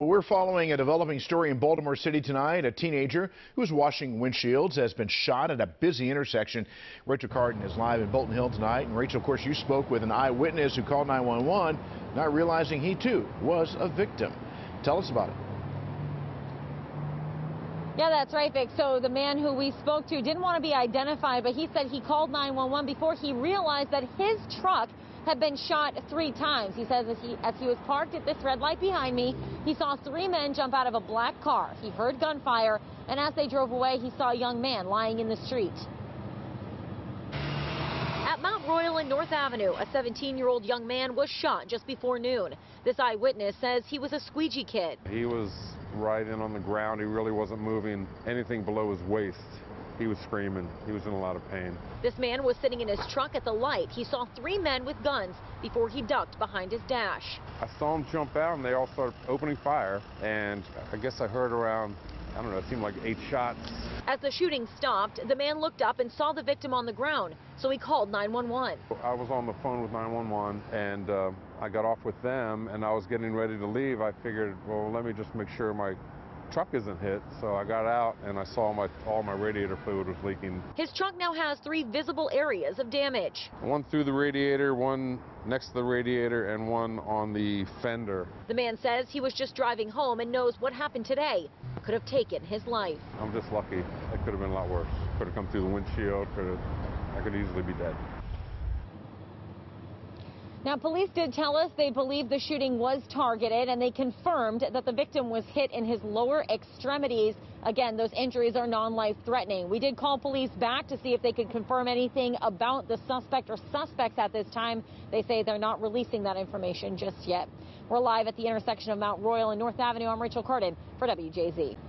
We're following a developing story in Baltimore City tonight. A teenager who was washing windshields has been shot at a busy intersection. Rachel Carden is live in Bolton Hill tonight. And Rachel, of course, you spoke with an eyewitness who called 911, not realizing he too was a victim. Tell us about it. Yeah, that's right, Vic. So the man who we spoke to didn't want to be identified, but he said he called 911 before he realized that his truck had been shot 3 times. He says as he was parked at this red light behind me, he saw 3 men jump out of a black car. He heard gunfire, and as they drove away, he saw a young man lying in the street. At Mount Royal and North Avenue, a 17-year-old young man was shot just before noon. This eyewitness says he was a squeegee kid. He was right in on the ground. He really wasn't moving anything below his waist. He was screaming. He was in a lot of pain. This man was sitting in his truck at the light. He saw 3 men with guns before he ducked behind his dash. I saw him jump out and they all started opening fire. And I guess I heard around, I don't know, it seemed like 8 shots. As the shooting stopped, the man looked up and saw the victim on the ground, so he called 911. I was on the phone with 911 and I got off with them and I was getting ready to leave. I figured, well, let me just make sure my truck isn't hit, so I got out and I saw all my radiator fluid was leaking. His truck now has 3 visible areas of damage. One through the radiator, one next to the radiator, and one on the fender. The man says he was just driving home and knows what happened today could have taken his life. I'm just lucky. It could have been a lot worse. Could have come through the windshield. I could easily be dead. Now, police did tell us they believe the shooting was targeted, and they confirmed that the victim was hit in his lower extremities. Again, those injuries are non-life-threatening. We did call police back to see if they could confirm anything about the suspect or suspects at this time. They say they're not releasing that information just yet. We're live at the intersection of Mount Royal and North Avenue. I'm Rachel Carden for WJZ.